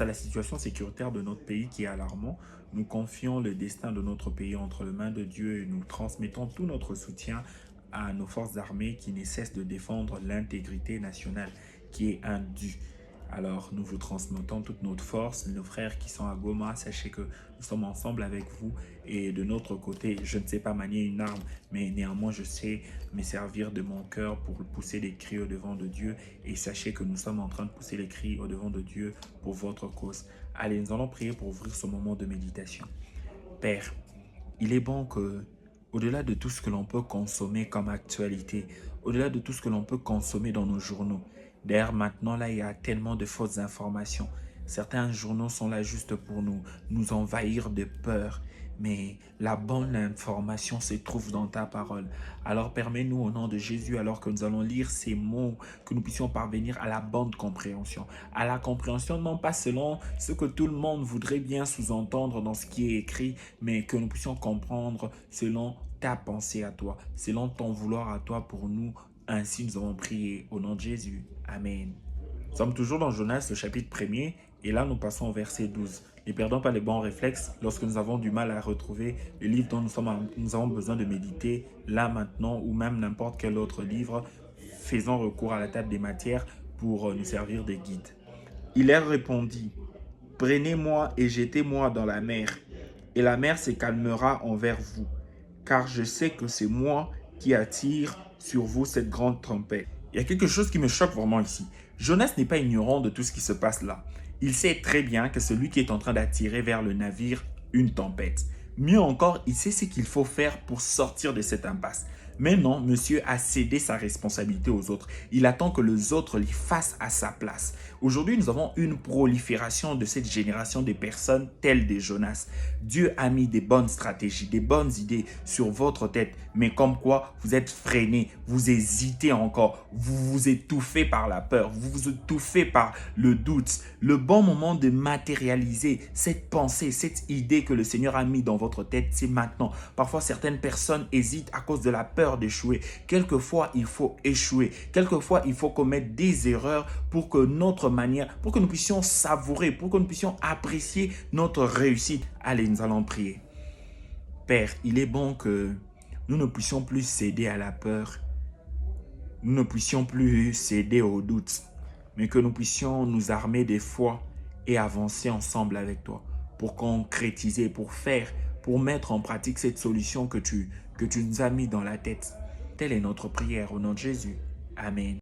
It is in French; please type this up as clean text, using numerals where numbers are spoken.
Face à la situation sécuritaire de notre pays qui est alarmant, nous confions le destin de notre pays entre les mains de Dieu et nous transmettons tout notre soutien à nos forces armées qui ne cessent de défendre l'intégrité nationale qui est un dû. Alors nous vous transmettons toute notre force, nos frères qui sont à Goma, sachez que nous sommes ensemble avec vous et de notre côté, je ne sais pas manier une arme, mais néanmoins je sais me servir de mon cœur pour pousser des cris au-devant de Dieu et sachez que nous sommes en train de pousser les cris au-devant de Dieu pour votre cause. Allez, nous allons prier pour ouvrir ce moment de méditation. Père, il est bon que, au-delà de tout ce que l'on peut consommer comme actualité, au-delà de tout ce que l'on peut consommer dans nos journaux, d'ailleurs maintenant là il y a tellement de fausses informations. Certains journaux sont là juste pour nous envahir de peur. Mais la bonne information se trouve dans ta parole. Alors permets-nous au nom de Jésus, alors que nous allons lire ces mots, que nous puissions parvenir à la bonne compréhension. À la compréhension non pas selon ce que tout le monde voudrait bien sous-entendre dans ce qui est écrit, mais que nous puissions comprendre selon ta pensée à toi, selon ton vouloir à toi pour nous. Ainsi nous avons prié au nom de Jésus. Amen. Nous sommes toujours dans Jonas, le chapitre 1er, et là nous passons au verset 12. Ne perdons pas les bons réflexes lorsque nous avons du mal à retrouver le livre dont nous avons besoin de méditer, là maintenant, ou même n'importe quel autre livre. Faisons recours à la table des matières pour nous servir de guide. Il leur répondit, « Prenez-moi et jetez-moi dans la mer, et la mer se calmera envers vous, car je sais que c'est moi qui attire sur vous cette grande tempête. » Il y a quelque chose qui me choque vraiment ici. Jonas n'est pas ignorant de tout ce qui se passe là. Il sait très bien que c'est lui qui est en train d'attirer vers le navire une tempête. Mieux encore, il sait ce qu'il faut faire pour sortir de cette impasse. Mais non, monsieur a cédé sa responsabilité aux autres. Il attend que les autres l'y fassent à sa place. Aujourd'hui, nous avons une prolifération de cette génération de personnes telles des Jonas. Dieu a mis des bonnes stratégies, des bonnes idées sur votre tête, mais comme quoi vous êtes freiné, vous hésitez encore, vous vous étouffez par la peur, vous vous étouffez par le doute. Le bon moment de matérialiser cette pensée, cette idée que le Seigneur a mis dans votre tête, c'est maintenant. Parfois, certaines personnes hésitent à cause de la peur d'échouer. Quelquefois, il faut échouer. Quelquefois, il faut commettre des erreurs pour que notre manière, pour que nous puissions savourer, pour que nous puissions apprécier notre réussite. Allez, nous allons prier. Père, il est bon que nous ne puissions plus céder à la peur. Nous ne puissions plus céder au doute, mais que nous puissions nous armer des foi et avancer ensemble avec toi pour concrétiser, pour faire, pour mettre en pratique cette solution que tu nous as mis dans la tête. Telle est notre prière au nom de Jésus. Amen.